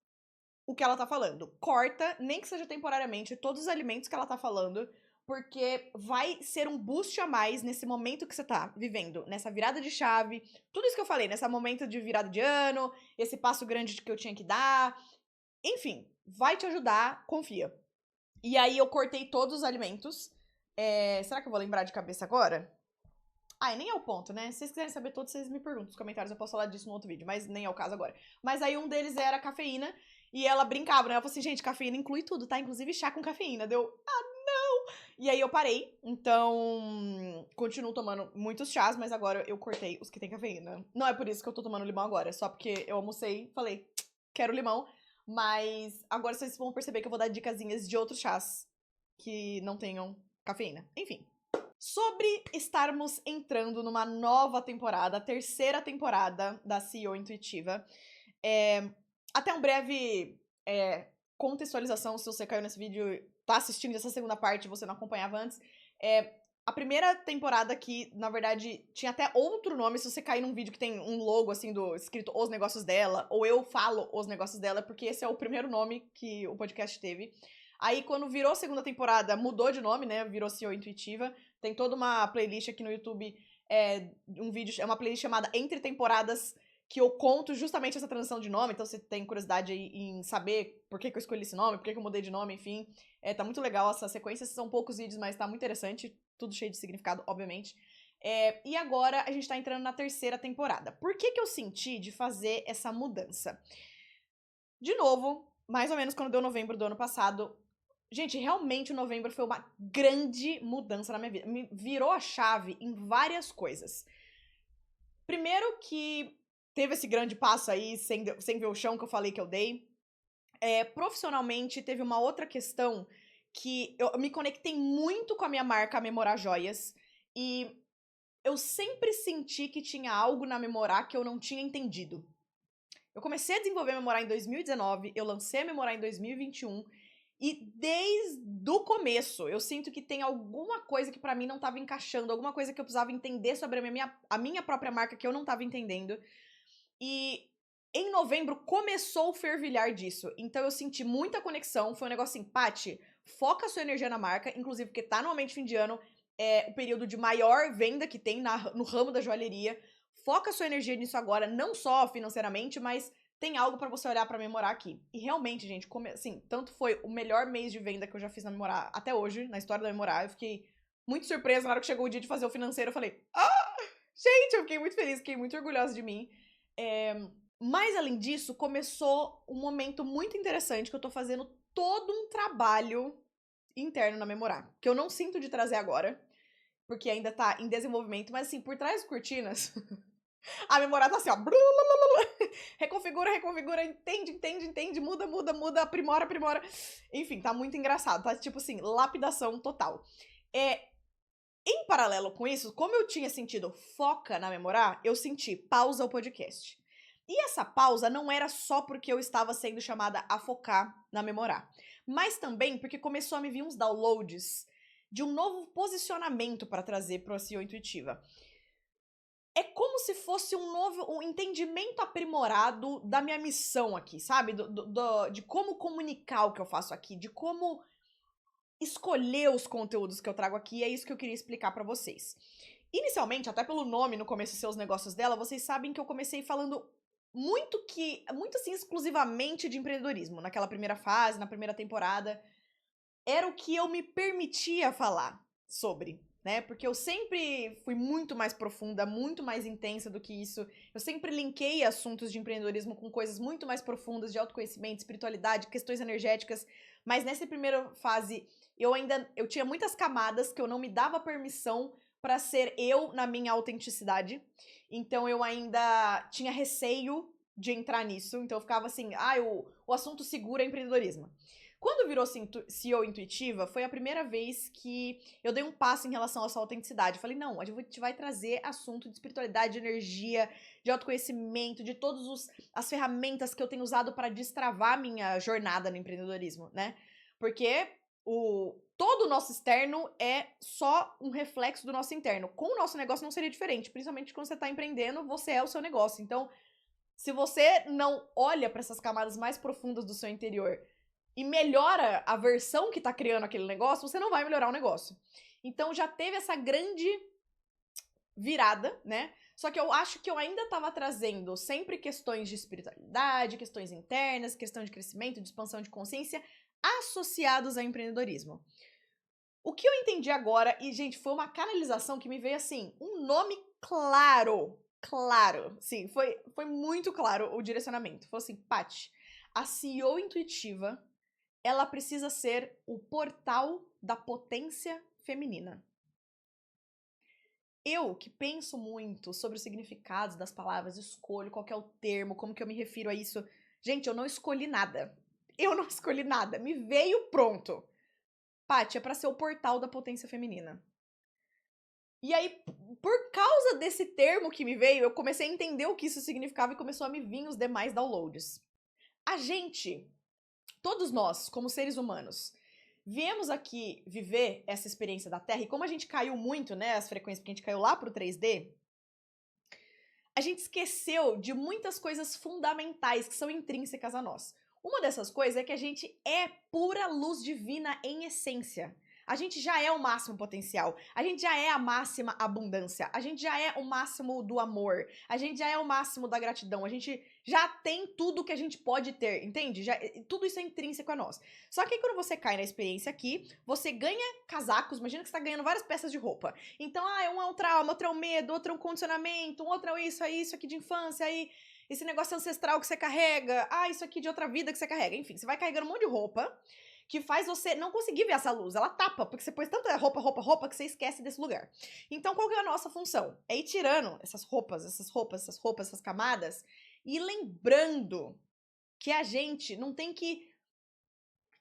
o que ela tá falando. Corta, nem que seja temporariamente, todos os alimentos que ela tá falando, porque vai ser um boost a mais nesse momento que você tá vivendo, nessa virada de chave, tudo isso que eu falei, nesse momento de virada de ano, esse passo grande que eu tinha que dar, enfim, vai te ajudar, confia. E aí eu cortei todos os alimentos. Será que eu vou lembrar de cabeça agora? Nem é o ponto, né? Se vocês quiserem saber todos, vocês me perguntam nos comentários. Eu posso falar disso no outro vídeo, mas nem é o caso agora. Mas aí um deles era cafeína. E ela brincava, né? Ela falou assim, gente, cafeína inclui tudo, tá? Inclusive chá com cafeína. Deu, não! E aí eu parei. Então, continuo tomando muitos chás, mas agora eu cortei os que tem cafeína. Não é por isso que eu tô tomando limão agora. É só porque eu almocei, falei, quero limão. Mas agora vocês vão perceber que eu vou dar dicasinhas de outros chás que não tenham cafeína. Enfim. Sobre estarmos entrando numa nova temporada, a terceira temporada da CEO Intuitiva. Até um breve contextualização, se você caiu nesse vídeo, tá assistindo essa segunda parte e você não acompanhava antes. A primeira temporada que, na verdade, tinha até outro nome, se você cair num vídeo que tem um logo, assim, escrito Os Negócios Dela, ou eu falo Os Negócios Dela, porque esse é o primeiro nome que o podcast teve. Aí, quando virou a segunda temporada, mudou de nome, né, virou CEO Intuitiva. Tem toda uma playlist aqui no YouTube, uma playlist chamada Entre Temporadas, que eu conto justamente essa transição de nome, então se tem curiosidade aí em saber por que eu escolhi esse nome, por que eu mudei de nome, enfim, tá muito legal essa sequência, são poucos vídeos, mas tá muito interessante, tudo cheio de significado, obviamente. E agora a gente tá entrando na terceira temporada. Por que eu senti de fazer essa mudança? De novo, mais ou menos quando deu novembro do ano passado, gente, realmente o novembro foi uma grande mudança na minha vida, me virou a chave em várias coisas. Primeiro que teve esse grande passo aí, sem ver o chão que eu falei que eu dei. Profissionalmente, teve uma outra questão que eu me conectei muito com a minha marca Memorar Joias. E eu sempre senti que tinha algo na Memorar que eu não tinha entendido. Eu comecei a desenvolver a Memorar em 2019, eu lancei a Memorar em 2021. E desde o começo, eu sinto que tem alguma coisa que pra mim não tava encaixando, alguma coisa que eu precisava entender sobre a minha própria marca que eu não tava entendendo. E em novembro começou o fervilhar disso. Então eu senti muita conexão. Foi um negócio assim, Paty, foca a sua energia na marca, inclusive porque tá no momento de fim de ano, o período de maior venda que tem no ramo da joalheria. Foca a sua energia nisso agora, não só financeiramente, mas tem algo pra você olhar pra Memorar aqui. E realmente, gente, assim, tanto foi o melhor mês de venda que eu já fiz na Memorar até hoje, na história da Memorar. Eu fiquei muito surpresa na hora que chegou o dia de fazer o financeiro. Eu falei, gente, eu fiquei muito feliz, fiquei muito orgulhosa de mim. Mas, além disso, começou um momento muito interessante que eu tô fazendo todo um trabalho interno na Memorá, que eu não sinto de trazer agora, porque ainda tá em desenvolvimento, mas assim, por trás das cortinas, a Memorá tá assim, ó, reconfigura, reconfigura, entende, muda, aprimora. Enfim, tá muito engraçado, tá tipo assim, lapidação total. Em paralelo com isso, como eu tinha sentido foca na Memorá, eu senti pausa ao podcast. E essa pausa não era só porque eu estava sendo chamada a focar na Memorá, mas também porque começou a me vir uns downloads de um novo posicionamento para trazer para o SEO Intuitiva. É como se fosse um entendimento aprimorado da minha missão aqui, sabe? De como comunicar o que eu faço aqui, de como escolher os conteúdos que eu trago aqui, é isso que eu queria explicar pra vocês. Inicialmente, até pelo nome no começo ser os negócios dela, vocês sabem que eu comecei falando muito assim, exclusivamente de empreendedorismo. Naquela primeira fase, na primeira temporada, era o que eu me permitia falar sobre, né? Porque eu sempre fui muito mais profunda, muito mais intensa do que isso. Eu sempre linkei assuntos de empreendedorismo com coisas muito mais profundas de autoconhecimento, espiritualidade, questões energéticas. Mas nessa primeira fase, eu tinha muitas camadas que eu não me dava permissão para ser eu na minha autenticidade. Então eu ainda tinha receio de entrar nisso. Então eu ficava assim, o assunto seguro é empreendedorismo. Quando virou SEO Intuitiva, foi a primeira vez que eu dei um passo em relação à sua autenticidade. Eu falei, não, a gente vai trazer assunto de espiritualidade, de energia, de autoconhecimento, de todas as ferramentas que eu tenho usado para destravar minha jornada no empreendedorismo, né? Porque todo o nosso externo é só um reflexo do nosso interno. Com o nosso negócio não seria diferente, principalmente quando você está empreendendo, você é o seu negócio. Então, se você não olha para essas camadas mais profundas do seu interior e melhora a versão que tá criando aquele negócio, você não vai melhorar o negócio. Então já teve essa grande virada, né? Só que eu acho que eu ainda tava trazendo sempre questões de espiritualidade, questões internas, questão de crescimento, de expansão de consciência, associados ao empreendedorismo. O que eu entendi agora, e gente, foi uma canalização que me veio assim, um nome claro, sim, foi muito claro o direcionamento. Falou assim, Paty, a SEO Intuitiva, ela precisa ser o portal da potência feminina. Eu, que penso muito sobre os significados das palavras, escolho qual que é o termo, como que eu me refiro a isso. Gente, eu não escolhi nada. Me veio pronto. Paty, é pra ser o portal da potência feminina. E aí, por causa desse termo que me veio, eu comecei a entender o que isso significava e começou a me vir os demais downloads. A gente, todos nós, como seres humanos, viemos aqui viver essa experiência da Terra, e como a gente caiu muito, né, as frequências, porque a gente caiu lá pro 3D, a gente esqueceu de muitas coisas fundamentais que são intrínsecas a nós. Uma dessas coisas é que a gente é pura luz divina em essência. A gente já é o máximo potencial, a gente já é a máxima abundância, a gente já é o máximo do amor, a gente já é o máximo da gratidão, a gente já tem tudo que a gente pode ter, entende? Tudo isso é intrínseco a nós. Só que aí, quando você cai na experiência aqui, você ganha casacos, imagina que você tá ganhando várias peças de roupa. Então, um é um trauma, outro é um medo, outro é um condicionamento, outro é isso aqui de infância, aí esse negócio ancestral que você carrega, isso aqui de outra vida que você carrega. Enfim, você vai carregando um monte de roupa que faz você não conseguir ver essa luz. Ela tapa, porque você pôs tanta roupa que você esquece desse lugar. Então, qual que é a nossa função? É ir tirando essas essas camadas e lembrando que a gente não tem que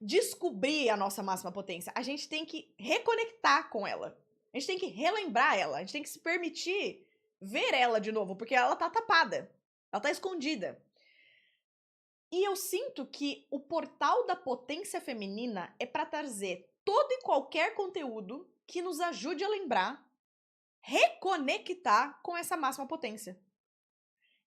descobrir a nossa máxima potência. A gente tem que reconectar com ela. A gente tem que relembrar ela. A gente tem que se permitir ver ela de novo, porque ela tá tapada. Ela tá escondida. E eu sinto que o portal da potência feminina é para trazer todo e qualquer conteúdo que nos ajude a lembrar, reconectar com essa máxima potência.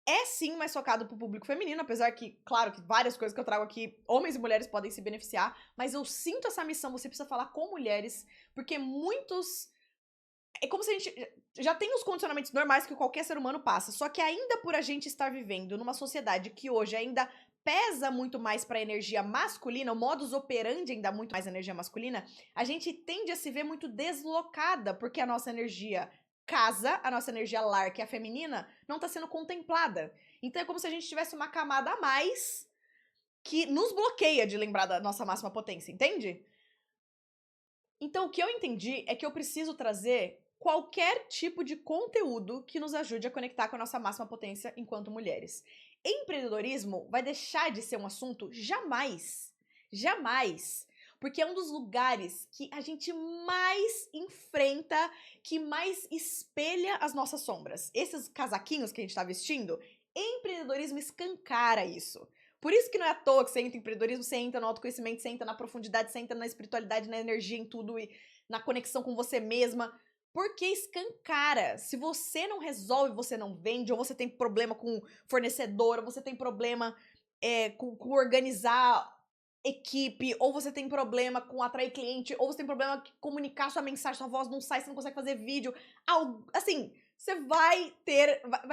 É sim mais focado pro público feminino, apesar que, claro, que várias coisas que eu trago aqui, homens e mulheres podem se beneficiar, mas eu sinto essa missão, você precisa falar com mulheres, porque muitos... É como se a gente já tem os condicionamentos normais que qualquer ser humano passa, só que ainda por a gente estar vivendo numa sociedade que hoje ainda pesa muito mais para a energia masculina, o modus operandi ainda muito mais a energia masculina, a gente tende a se ver muito deslocada, porque a nossa energia casa, a nossa energia lar, que é a feminina, não tá sendo contemplada. Então é como se a gente tivesse uma camada a mais que nos bloqueia de lembrar da nossa máxima potência, entende? Então o que eu entendi é que eu preciso trazer qualquer tipo de conteúdo que nos ajude a conectar com a nossa máxima potência enquanto mulheres. Empreendedorismo vai deixar de ser um assunto? Jamais. Jamais. Porque é um dos lugares que a gente mais enfrenta, que mais espelha as nossas sombras. Esses casaquinhos que a gente tá vestindo, empreendedorismo escancara isso. Por isso que não é à toa que você entra em empreendedorismo, você entra no autoconhecimento, você entra na profundidade, você entra na espiritualidade, na energia, em tudo, e na conexão com você mesma. Porque escancara. Se você não resolve, você não vende, ou você tem problema com fornecedor, ou você tem problema com organizar equipe, ou você tem problema com atrair cliente, ou você tem problema com comunicar sua mensagem, sua voz não sai, você não consegue fazer vídeo. Assim, você vai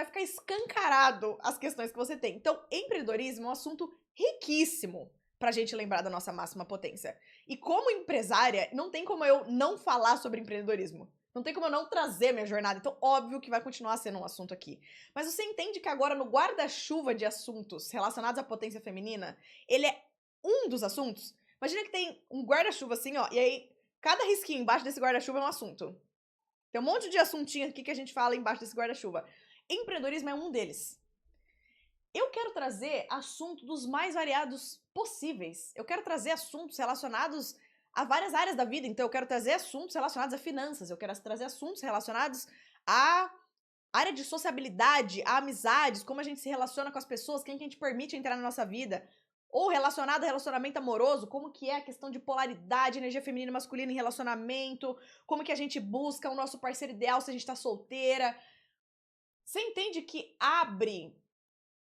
ficar escancarado as questões que você tem. Então, empreendedorismo é um assunto riquíssimo pra gente lembrar da nossa máxima potência. E como empresária, não tem como eu não falar sobre empreendedorismo. Não tem como eu não trazer minha jornada. Então, óbvio que vai continuar sendo um assunto aqui. Mas você entende que agora, no guarda-chuva de assuntos relacionados à potência feminina, ele é um dos assuntos? Imagina que tem um guarda-chuva assim, ó, e aí cada risquinho embaixo desse guarda-chuva é um assunto. Tem um monte de assuntinho aqui que a gente fala embaixo desse guarda-chuva. Empreendedorismo é um deles. Eu quero trazer assuntos dos mais variados possíveis. Eu quero trazer assuntos relacionados a várias áreas da vida. Então, eu quero trazer assuntos relacionados a finanças. Eu quero trazer assuntos relacionados à área de sociabilidade, a amizades, como a gente se relaciona com as pessoas, quem que a gente permite entrar na nossa vida. Ou relacionado a relacionamento amoroso, como que é a questão de polaridade, energia feminina e masculina em relacionamento, como que a gente busca o nosso parceiro ideal se a gente tá solteira. Você entende que abre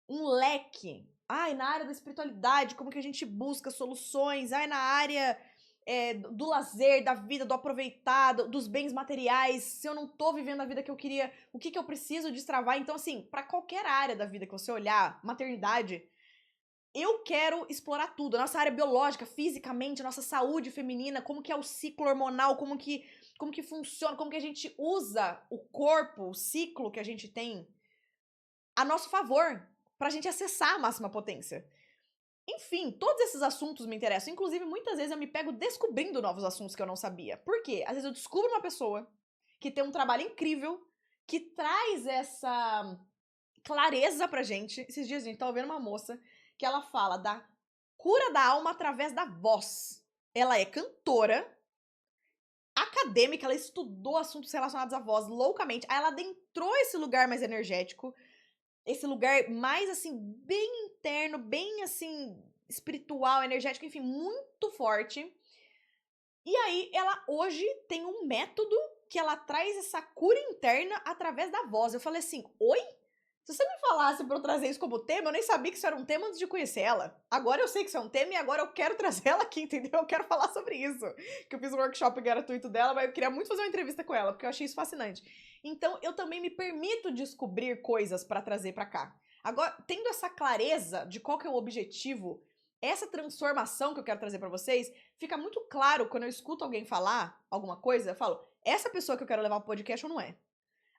um leque. Ai, na área da espiritualidade, como que a gente busca soluções. Ai, na área do lazer, da vida, do aproveitado, dos bens materiais. Se eu não tô vivendo a vida que eu queria, o que eu preciso destravar? Então, assim, pra qualquer área da vida que você olhar, maternidade, eu quero explorar tudo. A nossa área biológica, fisicamente, a nossa saúde feminina, como que é o ciclo hormonal, como que funciona, como que a gente usa o corpo, o ciclo que a gente tem a nosso favor, pra gente acessar a máxima potência. Enfim, todos esses assuntos me interessam. Inclusive, muitas vezes eu me pego descobrindo novos assuntos que eu não sabia. Por quê? Às vezes eu descubro uma pessoa que tem um trabalho incrível, que traz essa clareza pra gente. Esses dias a gente tá ouvindo uma moça que ela fala da cura da alma através da voz. Ela é cantora, acadêmica, ela estudou assuntos relacionados à voz loucamente. Aí ela adentrou esse lugar mais energético, esse lugar mais, assim, bem interno, bem, assim, espiritual, energético, enfim, muito forte. E aí, ela hoje tem um método que ela traz essa cura interna através da voz. Eu falei assim, oi? Se você me falasse pra eu trazer isso como tema, eu nem sabia que isso era um tema antes de conhecer ela. Agora eu sei que isso é um tema e agora eu quero trazer ela aqui, entendeu? Eu quero falar sobre isso. Que eu fiz um workshop gratuito dela, mas eu queria muito fazer uma entrevista com ela, porque eu achei isso fascinante. Então, eu também me permito descobrir coisas pra trazer pra cá. Agora, tendo essa clareza de qual que é o objetivo, essa transformação que eu quero trazer pra vocês, fica muito claro quando eu escuto alguém falar alguma coisa, eu falo, essa pessoa que eu quero levar pro podcast ou não é?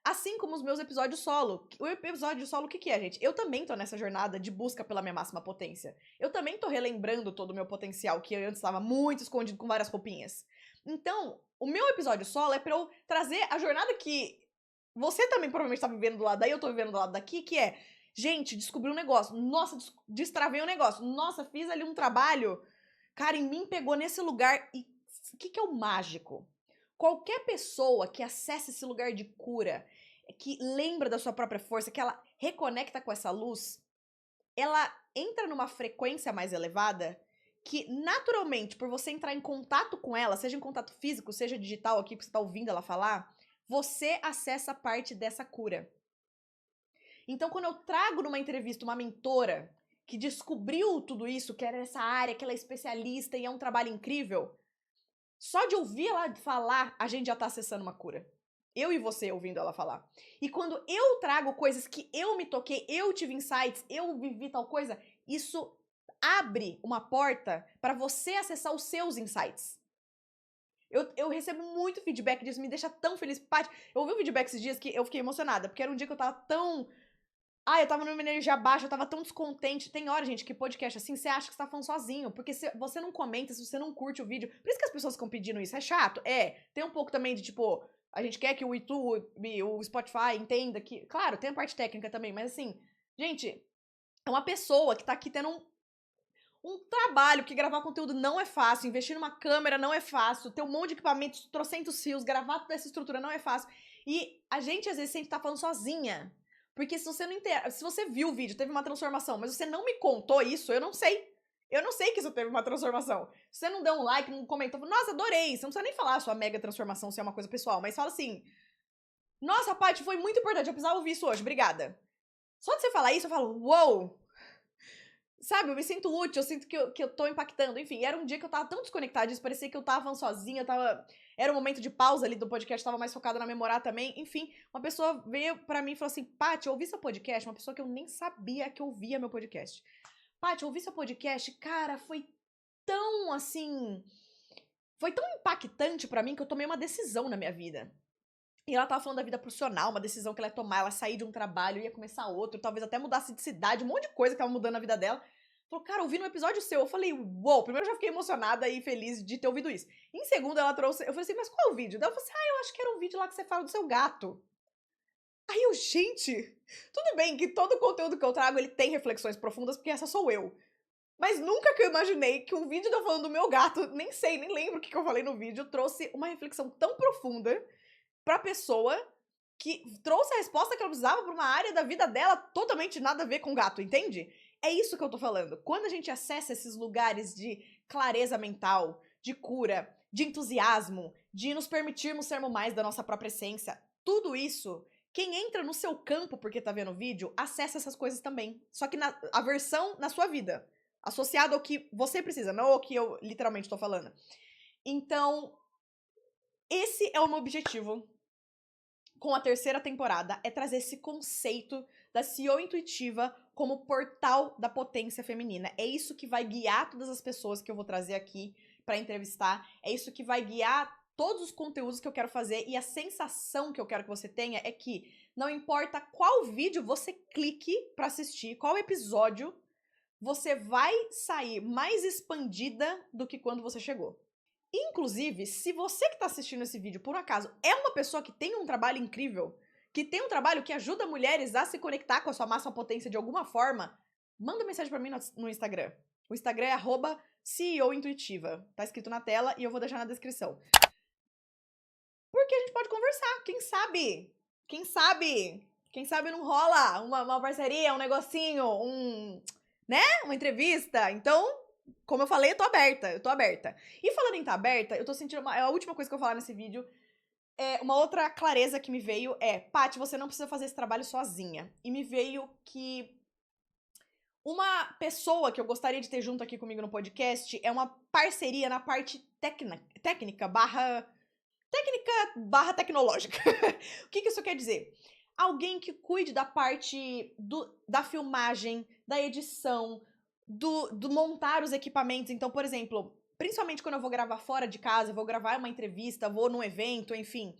Assim como os meus episódios solo. O episódio solo, o que é, gente? Eu também tô nessa jornada de busca pela minha máxima potência. Eu também tô relembrando todo o meu potencial, que antes estava muito escondido com várias roupinhas. Então, o meu episódio solo é pra eu trazer a jornada que você também provavelmente tá vivendo do lado daí, eu tô vivendo do lado daqui, que é, gente, descobri um negócio. Nossa, destravei um negócio. Nossa, fiz ali um trabalho. Cara, em mim pegou nesse lugar. E o que é o mágico? Qualquer pessoa que acesse esse lugar de cura, que lembra da sua própria força, que ela reconecta com essa luz, ela entra numa frequência mais elevada que, naturalmente, por você entrar em contato com ela, seja em contato físico, seja digital aqui, que você tá ouvindo ela falar, você acessa parte dessa cura. Então, quando eu trago numa entrevista uma mentora que descobriu tudo isso, que era essa área, que ela é especialista e é um trabalho incrível, só de ouvir ela falar, a gente já tá acessando uma cura. Eu e você ouvindo ela falar. E quando eu trago coisas que eu me toquei, eu tive insights, eu vivi tal coisa, isso abre uma porta para você acessar os seus insights. Eu recebo muito feedback disso, me deixa tão feliz. Paty, eu ouvi um feedback esses dias que eu fiquei emocionada, porque era um dia que eu tava tão Eu tava numa energia baixa, eu tava tão descontente. Tem hora, gente, que podcast assim, você acha que você tá falando sozinho. Porque se você não comenta, se você não curte o vídeo. Por isso que as pessoas ficam pedindo isso. É chato? É. Tem um pouco também de, tipo, a gente quer que o YouTube, o Spotify entenda que. Claro, tem a parte técnica também, mas assim, gente, é uma pessoa que tá aqui tendo um trabalho, que gravar conteúdo não é fácil, investir numa câmera não é fácil, ter um monte de equipamentos, trocentos fios, gravar toda essa estrutura não é fácil. E a gente, às vezes, sempre tá falando sozinha. Porque se você não se você viu o vídeo, teve uma transformação, mas você não me contou isso, eu não sei. Eu não sei que isso teve uma transformação. Se você não deu um like, não comentou, nossa, adorei. Você não precisa nem falar a sua mega transformação se é uma coisa pessoal, mas fala assim: nossa, Paty, foi muito importante, eu precisava ouvir isso hoje, obrigada. Só de você falar isso, eu falo, uou! Sabe, eu me sinto útil, eu sinto que eu tô impactando. Enfim, era um dia que eu tava tão desconectada disso, parecia que eu tava falando sozinha, era um momento de pausa ali do podcast, tava mais focada na memorar também. Enfim, uma pessoa veio pra mim e falou assim: Paty, eu ouvi seu podcast, uma pessoa que eu nem sabia que ouvia meu podcast. Paty, eu ouvi seu podcast, cara, foi tão assim. Foi tão impactante pra mim que eu tomei uma decisão na minha vida. E ela tava falando da vida profissional, uma decisão que ela ia tomar, ela sair de um trabalho, ia começar outro, talvez até mudasse de cidade, um monte de coisa que tava mudando na vida dela. Falou, cara, ouvi no episódio seu. Eu falei, uou, primeiro eu já fiquei emocionada e feliz de ter ouvido isso. Em segundo, ela trouxe, eu falei assim, mas qual é o vídeo? Daí ela falou assim, eu acho que era um vídeo lá que você fala do seu gato. Aí eu, gente, tudo bem que todo o conteúdo que eu trago, ele tem reflexões profundas, porque essa sou eu. Mas nunca que eu imaginei que um vídeo de eu falando do meu gato, nem sei, nem lembro o que eu falei no vídeo, trouxe uma reflexão tão profunda pra pessoa que trouxe a resposta que ela precisava pra uma área da vida dela totalmente nada a ver com gato, entende? É isso que eu tô falando. Quando a gente acessa esses lugares de clareza mental, de cura, de entusiasmo, de nos permitirmos sermos mais da nossa própria essência, tudo isso, quem entra no seu campo porque tá vendo o vídeo, acessa essas coisas também. Só que a versão na sua vida, associado ao que você precisa, não ao que eu literalmente tô falando. Então, esse é o meu objetivo com a terceira temporada, é trazer esse conceito da CEO intuitiva como portal da potência feminina. É isso que vai guiar todas as pessoas que eu vou trazer aqui pra entrevistar, é isso que vai guiar todos os conteúdos que eu quero fazer, e a sensação que eu quero que você tenha é que não importa qual vídeo você clique pra assistir, qual episódio, você vai sair mais expandida do que quando você chegou. Inclusive, se você que está assistindo esse vídeo, por um acaso, é uma pessoa que tem um trabalho incrível, que tem um trabalho que ajuda mulheres a se conectar com a sua máxima potência de alguma forma, manda mensagem para mim no Instagram. O Instagram é @CEOintuitiva. Tá escrito na tela e eu vou deixar na descrição. Porque a gente pode conversar, quem sabe? Quem sabe? Quem sabe não rola uma parceria, um negocinho, uma entrevista. Então, como eu falei, eu tô aberta. E falando em tá aberta, eu tô sentindo a última coisa que eu vou falar nesse vídeo, uma outra clareza que me veio Paty, você não precisa fazer esse trabalho sozinha. E me veio que uma pessoa que eu gostaria de ter junto aqui comigo no podcast é uma parceria na parte técnica barra tecnológica. O que isso quer dizer? Alguém que cuide da parte da filmagem, da edição, do montar os equipamentos. Então, por exemplo, principalmente quando eu vou gravar fora de casa, vou gravar uma entrevista, vou num evento, enfim.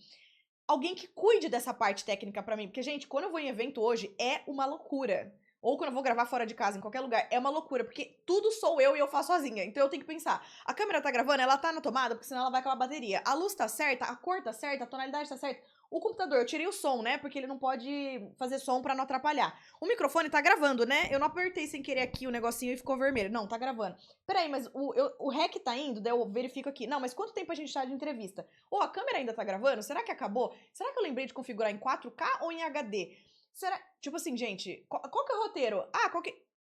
Alguém que cuide dessa parte técnica pra mim. Porque, gente, quando eu vou em evento hoje, é uma loucura. Ou quando eu vou gravar fora de casa, em qualquer lugar, é uma loucura. Porque tudo sou eu e eu faço sozinha. Então eu tenho que pensar, a câmera tá gravando, ela tá na tomada, porque senão ela vai acabar a bateria. A luz tá certa, a cor tá certa, a tonalidade tá certa. O computador, eu tirei o som, né? Porque ele não pode fazer som pra não atrapalhar. O microfone tá gravando, né? Eu não apertei sem querer aqui o negocinho e ficou vermelho. Não, tá gravando. Peraí, mas o REC tá indo? Daí eu verifico aqui. Não, mas quanto tempo a gente tá de entrevista? A câmera ainda tá gravando? Será que acabou? Será que eu lembrei de configurar em 4K ou em HD? Será... Tipo assim, gente, qual que é o roteiro?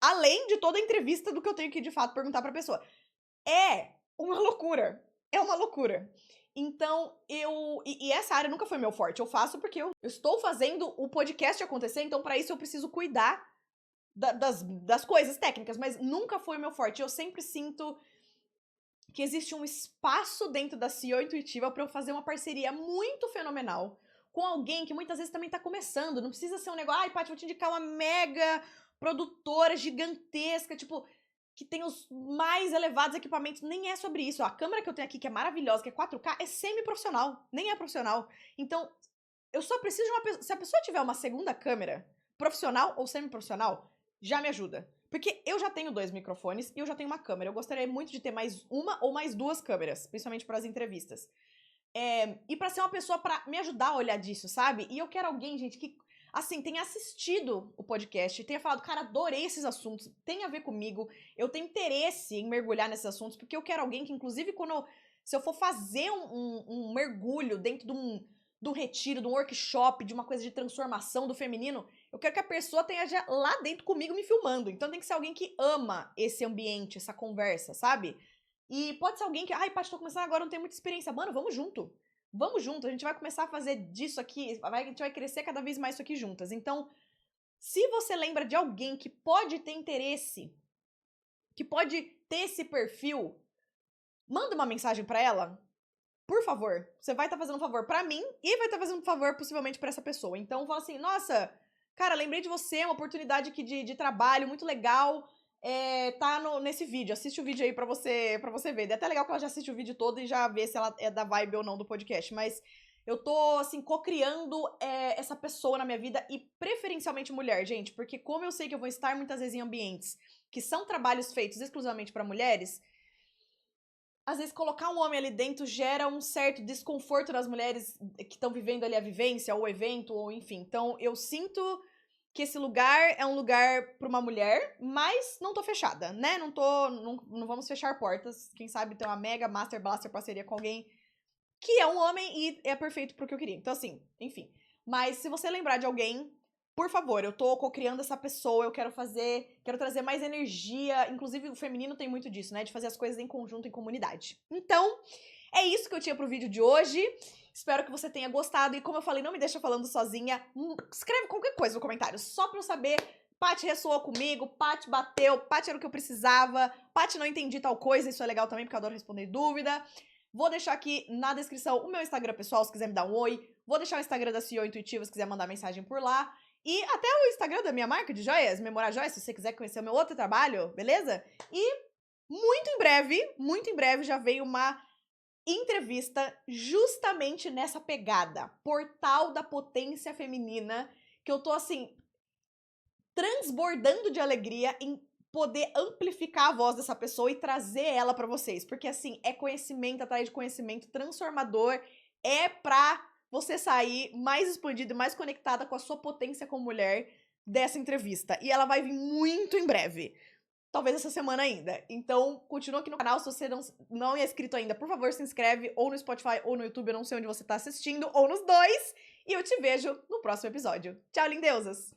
Além de toda a entrevista do que eu tenho que, de fato, perguntar pra pessoa. É uma loucura. É uma loucura. Então, E essa área nunca foi meu forte. Eu faço porque eu estou fazendo o podcast acontecer, então pra isso eu preciso cuidar das coisas técnicas, mas nunca foi meu forte. Eu sempre sinto que existe um espaço dentro da CEO Intuitiva pra eu fazer uma parceria muito fenomenal com alguém que muitas vezes também tá começando. Não precisa ser um negócio, Paty, vou te indicar uma mega produtora gigantesca, tipo, que tem os mais elevados equipamentos. Nem é sobre isso. A câmera que eu tenho aqui, que é maravilhosa, que é 4K, é semi-profissional. Nem é profissional. Então, eu só preciso de uma pessoa. Se a pessoa tiver uma segunda câmera, profissional ou semi-profissional, já me ajuda. Porque eu já tenho 2 microfones e eu já tenho uma câmera. Eu gostaria muito de ter mais uma ou mais 2 câmeras, principalmente para as entrevistas. E pra ser uma pessoa pra me ajudar a olhar disso, sabe? E eu quero alguém, gente, que, assim, tenha assistido o podcast, tenha falado, cara, adorei esses assuntos, tem a ver comigo, eu tenho interesse em mergulhar nesses assuntos, porque eu quero alguém que, inclusive, se eu for fazer um mergulho dentro de um retiro, de um workshop, de uma coisa de transformação do feminino, eu quero que a pessoa tenha já lá dentro comigo me filmando. Então tem que ser alguém que ama esse ambiente, essa conversa, sabe? E pode ser alguém que, ai, Paty, tô começando agora, não tenho muita experiência. Mano, vamos junto. Vamos junto, a gente vai começar a fazer disso aqui, a gente vai crescer cada vez mais isso aqui juntas. Então, se você lembra de alguém que pode ter interesse, que pode ter esse perfil, manda uma mensagem pra ela, por favor. Você vai estar fazendo um favor pra mim e vai estar fazendo um favor possivelmente pra essa pessoa. Então, fala assim, nossa, cara, lembrei de você, uma oportunidade aqui de trabalho muito legal, tá nesse vídeo, assiste o vídeo aí pra você ver. É até legal que ela já assiste o vídeo todo e já vê se ela é da vibe ou não do podcast, mas eu tô, assim, co-criando essa pessoa na minha vida e preferencialmente mulher, gente, porque como eu sei que eu vou estar muitas vezes em ambientes que são trabalhos feitos exclusivamente pra mulheres, às vezes colocar um homem ali dentro gera um certo desconforto nas mulheres que estão vivendo ali a vivência, ou o evento, ou enfim. Então, eu sinto que esse lugar é um lugar pra uma mulher, mas não tô fechada, né? Não vamos fechar portas. Quem sabe ter uma mega master blaster parceria com alguém que é um homem e é perfeito pro que eu queria. Então, assim, enfim. Mas se você lembrar de alguém, por favor, eu tô co-criando essa pessoa, eu quero trazer mais energia. Inclusive, o feminino tem muito disso, né? De fazer as coisas em conjunto, em comunidade. Então, é isso que eu tinha pro vídeo de hoje. Espero que você tenha gostado. E como eu falei, não me deixa falando sozinha. Escreve qualquer coisa no comentário, só pra eu saber. Paty ressoou comigo, Paty bateu, Paty era o que eu precisava, Paty não entendi tal coisa, isso é legal também, porque eu adoro responder dúvida. Vou deixar aqui na descrição o meu Instagram pessoal, se quiser me dar um oi. Vou deixar o Instagram da CEO Intuitiva, se quiser mandar mensagem por lá. E até o Instagram da minha marca de joias, Memorar Joias, se você quiser conhecer o meu outro trabalho, beleza? E muito em breve já veio uma entrevista justamente nessa pegada, portal da potência feminina, que eu tô assim, transbordando de alegria em poder amplificar a voz dessa pessoa e trazer ela pra vocês, porque assim, é conhecimento atrás de conhecimento transformador, é pra você sair mais expandido e mais conectada com a sua potência como mulher dessa entrevista, e ela vai vir muito em breve. Talvez essa semana ainda. Então, continua aqui no canal. Se você não é inscrito ainda, por favor, se inscreve ou no Spotify ou no YouTube. Eu não sei onde você tá assistindo, ou nos dois. E eu te vejo no próximo episódio. Tchau, lindeusas!